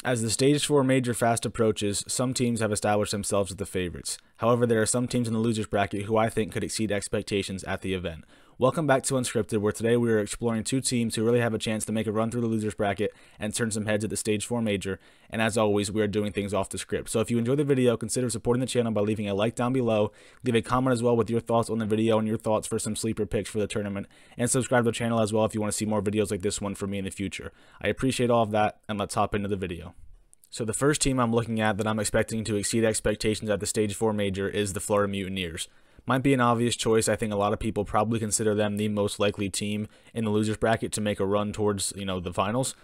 As the Stage 4 major fast approaches, some teams have established themselves as the favorites. However, there are some teams in the losers bracket who I think could exceed expectations at the event. Welcome back to Unscripted, where today we are exploring two teams who really have a chance to make a run through the losers bracket and turn some heads at the Stage 4 major, and as always, we are doing things off the script. So if you enjoyed the video, consider supporting the channel by leaving a like down below, leave a comment as well with your thoughts on the video and your thoughts for some sleeper picks for the tournament, and subscribe to the channel as well if you want to see more videos like this one from me in the future. I appreciate all of that, and let's hop into the video. So the first team I'm looking at that I'm expecting to exceed expectations at the Stage 4 major is the Florida Mutineers. Might be an obvious choice. I think a lot of people probably consider them the most likely team in the losers bracket to make a run towards, the finals.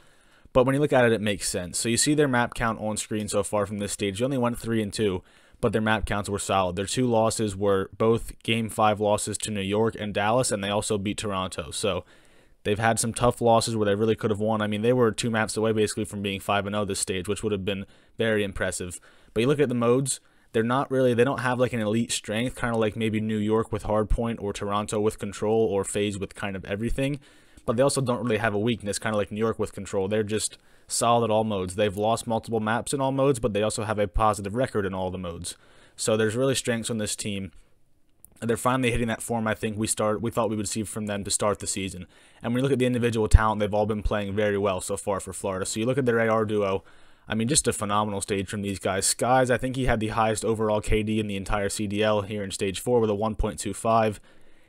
But when you look at it, it makes sense. So you see their map count on screen so far from this stage. They only went 3-2, but their map counts were solid. Their two losses were both Game 5 losses to New York and Dallas, and they also beat Toronto. So they've had some tough losses where they really could have won. I mean, they were 2 maps away basically from being 5-0 this stage, which would have been very impressive. But you look at the modes, they don't have like an elite strength, kind of like maybe New York with Hardpoint or Toronto with Control or FaZe with kind of everything. But they also don't really have a weakness, kind of like New York with Control. They're just solid at all modes. They've lost multiple maps in all modes, but they also have a positive record in all the modes. So there's really strengths on this team. They're finally hitting that form I think we thought we would see from them to start the season. And when you look at the individual talent, they've all been playing very well so far for Florida. So you look at their AR duo, I mean, just a phenomenal stage from these guys. Skies, I think he had the highest overall KD in the entire CDL here in Stage 4 with a 1.25.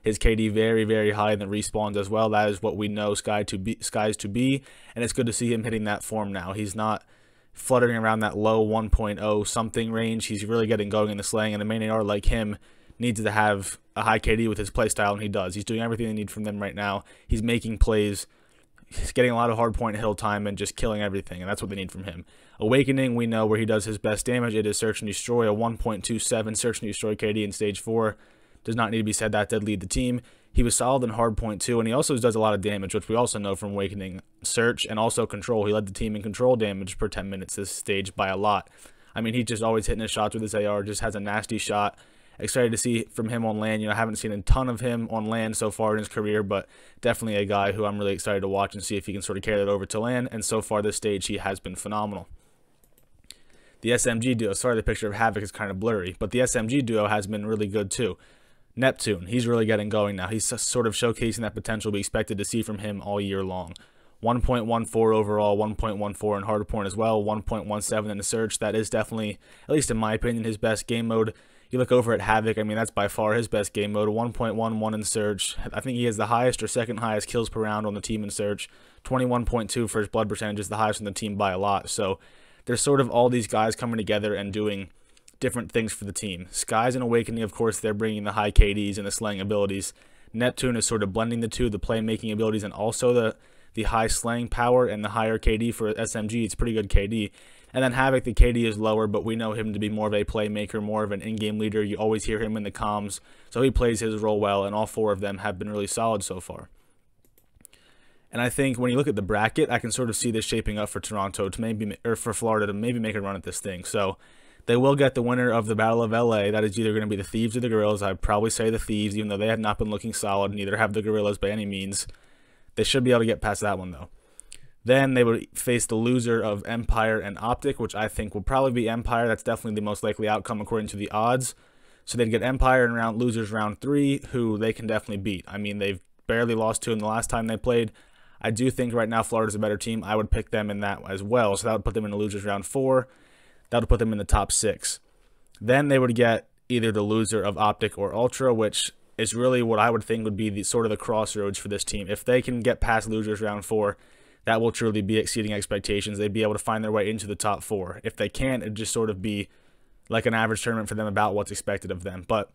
His KD very, very high in the respawns as well. That is what we know Skies to be, and it's good to see him hitting that form now. He's not fluttering around that low 1.0 something range. He's really getting going in the slaying, and the main AR like him needs to have a high KD with his playstyle, and he does. He's doing everything they need from them right now. He's making plays. He's getting a lot of hardpoint hill time and just killing everything, and that's what they need from him. Awakening, we know where he does his best damage. It is Search and Destroy, a 1.27 Search and Destroy KD in Stage 4. Does not need to be said that did lead the team. He was solid in Hardpoint too, and he also does a lot of damage, which we also know from Awakening. Search and also Control. He led the team in Control damage per 10 minutes this stage by a lot. I mean, he's just always hitting his shots with his AR, just has a nasty shot. Excited to see from him on land. I haven't seen a ton of him on land so far in his career, but definitely a guy who I'm really excited to watch and see if he can sort of carry that over to land. And so far this stage, he has been phenomenal. The SMG duo, sorry the picture of Havoc is kind of blurry, but the SMG duo has been really good too. Neptune, he's really getting going now. He's sort of showcasing that potential we expected to see from him all year long. 1.14 overall, 1.14 in Hardpoint as well, 1.17 in the Search. That is definitely, at least in my opinion, his best game mode. You look over at Havoc, I mean, that's by far his best game mode. 1.11 in Search. I think he has the highest or second highest kills per round on the team in Search. 21.2 for his blood percentage is the highest on the team by a lot. So there's sort of all these guys coming together and doing different things for the team. Skies and Awakening, of course, they're bringing the high KDs and the slaying abilities. Neptune is sort of blending the two, the playmaking abilities and also the high slaying power and the higher KD for SMG. It's pretty good KD. And then Havoc, the KD is lower, but we know him to be more of a playmaker, more of an in-game leader. You always hear him in the comms, so he plays his role well, and all 4 of them have been really solid so far. And I think when you look at the bracket, I can sort of see this shaping up for Toronto to maybe, or for Florida to maybe make a run at this thing. So they will get the winner of the Battle of LA. That is either going to be the Thieves or the Gorillas. I'd probably say the Thieves, even though they have not been looking solid. Neither have the Gorillas by any means. They should be able to get past that one, though. Then they would face the loser of Empire and Optic, which I think will probably be Empire. That's definitely the most likely outcome according to the odds. So they'd get Empire in losers round 3, who they can definitely beat. I mean, they've barely lost to him the last time they played. I do think right now Florida's a better team. I would pick them in that as well. So that would put them in the losers round 4. That would put them in the top 6. Then they would get either the loser of Optic or Ultra, which is really what I would think would be the sort of the crossroads for this team. If they can get past losers round 4, that will truly be exceeding expectations. They'd be able to find their way into the top 4. If they can't, it'd just sort of be like an average tournament for them about what's expected of them. But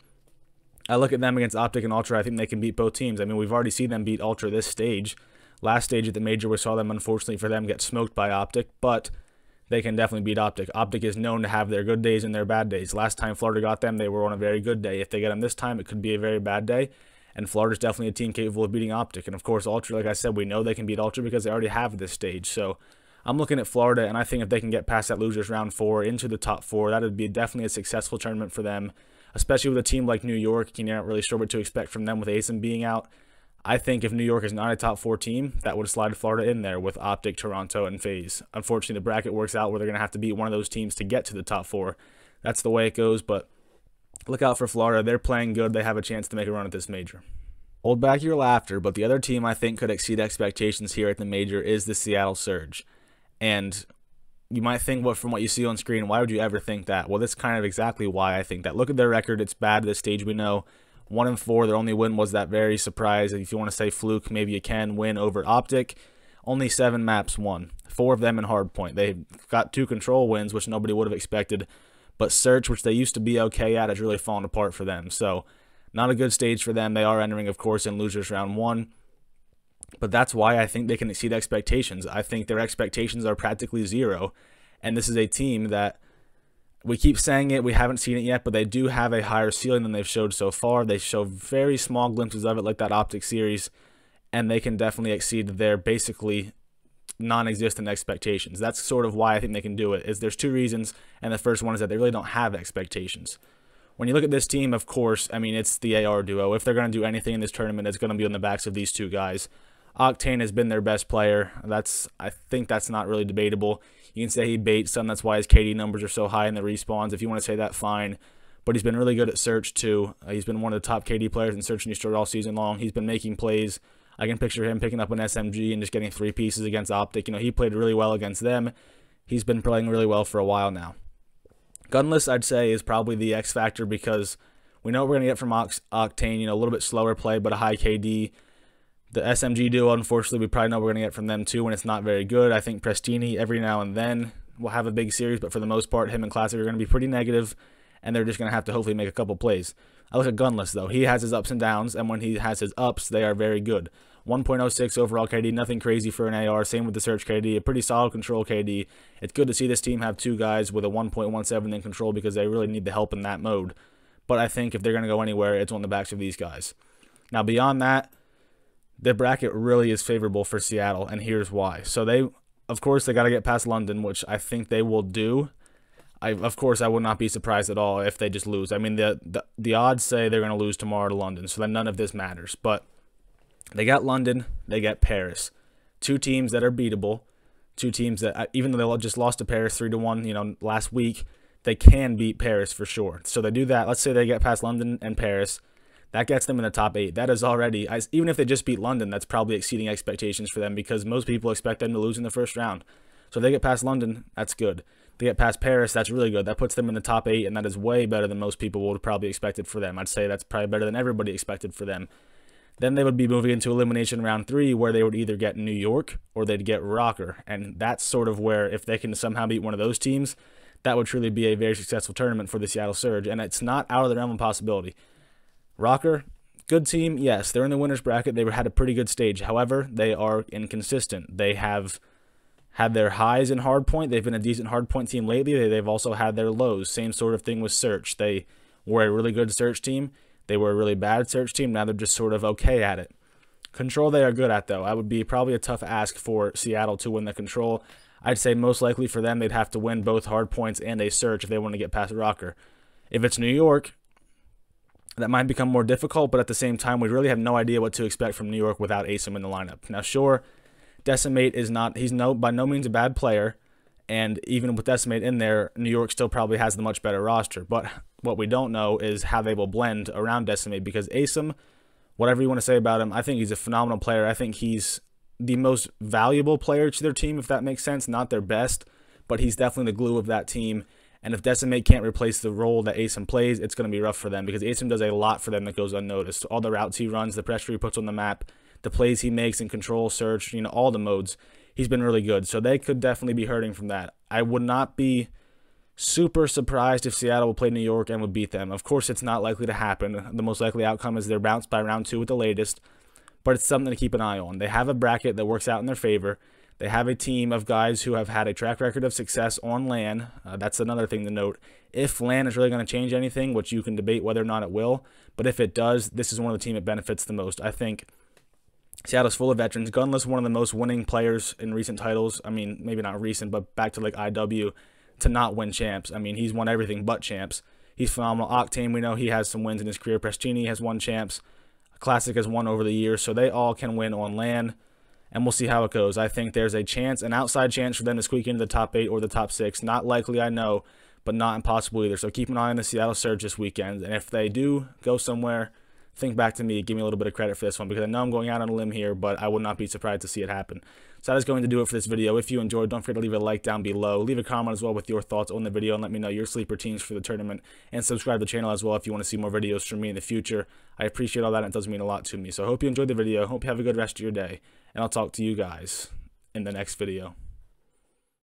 I look at them against Optic and Ultra, I think they can beat both teams. I mean, we've already seen them beat Ultra this stage. Last stage at the Major, we saw them, unfortunately for them, get smoked by Optic, but they can definitely beat Optic. Optic is known to have their good days and their bad days. Last time Florida got them, they were on a very good day. If they get them this time, it could be a very bad day. And Florida's definitely a team capable of beating Optic. And of course, Ultra, like I said, we know they can beat Ultra because they already have this stage. So I'm looking at Florida, and I think if they can get past that losers round 4 into the top 4, that would be definitely a successful tournament for them, especially with a team like New York. You're not really sure what to expect from them with Asim being out. I think if New York is not a top 4 team, that would slide Florida in there with Optic, Toronto, and FaZe. Unfortunately, the bracket works out where they're going to have to beat one of those teams to get to the top 4. That's the way it goes, but look out for Florida. They're playing good. They have a chance to make a run at this major. Hold back your laughter, but the other team I think could exceed expectations here at the major is the Seattle Surge. And you might think, well, from what you see on screen, why would you ever think that? Well, that's kind of exactly why I think that. Look at their record. It's bad at this stage, we know. 1-4. Their only win was that very surprise. If you want to say fluke, maybe you can win over Optic. Only 7 maps won. 4 of them in Hardpoint. They got 2 control wins, which nobody would have expected. But Search, which they used to be okay at, has really fallen apart for them. So, not a good stage for them. They are entering, of course, in losers round 1. But that's why I think they can exceed expectations. I think their expectations are practically 0. And this is a team that, we keep saying it, we haven't seen it yet, but they do have a higher ceiling than they've showed so far. They show very small glimpses of it, like that Optic series, and they can definitely exceed their basically non-existent expectations. That's sort of why I think they can do it. There's 2 reasons, and the first one is that they really don't have expectations. When you look at this team, of course, I mean, it's the AR duo. If they're going to do anything in this tournament, it's going to be on the backs of these 2 guys. Octane has been their best player. I think that's not really debatable. You can say he baits some. That's why his KD numbers are so high in the respawns. If you want to say that, fine. But he's been really good at Search, too. He's been one of the top KD players in Search and Destroy all season long. He's been making plays. I can picture him picking up an SMG and just getting 3 pieces against Optic. You know, he played really well against them. He's been playing really well for a while now. Gunless, I'd say, is probably the X factor because we know what we're going to get from Octane. You know, a little bit slower play, but a high KD. The SMG duo, unfortunately, we probably know we're going to get from them too when it's not very good. I think Prestini, every now and then, will have a big series, but for the most part, him and Classic are going to be pretty negative, and they're just going to have to hopefully make a couple plays. I look at Gunless, though. He has his ups and downs, and when he has his ups, they are very good. 1.06 overall KD, nothing crazy for an AR. Same with the Search KD, a pretty solid control KD. It's good to see this team have 2 guys with a 1.17 in control because they really need the help in that mode. But I think if they're going to go anywhere, it's on the backs of these guys. Now, beyond that, the bracket really is favorable for Seattle, and here's why. So of course, they got to get past London, which I think they will do. Of course, I would not be surprised at all if they just lose. I mean, the odds say they're going to lose tomorrow to London, so then none of this matters. But they got London, they get Paris. 2 teams that are beatable. 2 teams that, even though they just lost to Paris 3-1, you know, last week, they can beat Paris for sure. So they do that. Let's say they get past London and Paris. That gets them in the top 8. That is already, even if they just beat London, that's probably exceeding expectations for them because most people expect them to lose in the first round. So if they get past London, that's good. They get past Paris, that's really good. That puts them in the top 8, and that is way better than most people would probably expected for them. I'd say that's probably better than everybody expected for them. Then they would be moving into elimination round 3, where they would either get New York or they'd get Rocker. And that's sort of where, if they can somehow beat one of those teams, that would truly be a very successful tournament for the Seattle Surge. And it's not out of the realm of possibility. Rocker, good team, yes. They're in the winner's bracket. They had a pretty good stage. However, they are inconsistent. They have had their highs in Hardpoint. They've been a decent Hardpoint team lately. They've also had their lows. Same sort of thing with Search. They were a really good Search team. They were a really bad Search team. Now they're just sort of okay at it. Control they are good at, though. I would be probably a tough ask for Seattle to win the Control. I'd say most likely for them, they'd have to win both Hardpoints and a Search if they want to get past Rocker. If it's New York, that might become more difficult, but at the same time, we really have no idea what to expect from New York without Asim in the lineup. Now, sure, Decimate is not, by no means a bad player, and even with Decimate in there, New York still probably has the much better roster. But what we don't know is how they will blend around Decimate, because Asim, whatever you want to say about him, I think he's a phenomenal player. I think he's the most valuable player to their team, if that makes sense. Not their best, but he's definitely the glue of that team. And if Decimate can't replace the role that Asim plays, it's going to be rough for them because Asim does a lot for them that goes unnoticed. All the routes he runs, the pressure he puts on the map, the plays he makes in Control, Search, you know, all the modes. He's been really good. So they could definitely be hurting from that. I would not be super surprised if Seattle would play New York and would beat them. Of course, it's not likely to happen. The most likely outcome is they're bounced by round 2 at the latest. But it's something to keep an eye on. They have a bracket that works out in their favor. They have a team of guys who have had a track record of success on LAN. That's another thing to note. If LAN is really going to change anything, which you can debate whether or not it will, but if it does, this is one of the teams that benefits the most. I think Seattle's full of veterans. Gunless, one of the most winning players in recent titles. I mean, maybe not recent, but back to like IW to not win champs. I mean, he's won everything but champs. He's phenomenal. Octane, we know he has some wins in his career. Prestini has won champs. Classic has won over the years, so they all can win on land, and we'll see how it goes. I think there's a chance, an outside chance for them to squeak into the top 8 or the top 6. Not likely, I know, but not impossible either. So keep an eye on the Seattle Surge this weekend, and if they do go somewhere, think back to me, give me a little bit of credit for this one, because I know I'm going out on a limb here, but I would not be surprised to see it happen. So that is going to do it for this video. If you enjoyed, don't forget to leave a like down below. Leave a comment as well with your thoughts on the video, and let me know your sleeper teams for the tournament, and subscribe to the channel as well if you want to see more videos from me in the future. I appreciate all that, and it does mean a lot to me. So I hope you enjoyed the video. Hope you have a good rest of your day, and I'll talk to you guys in the next video.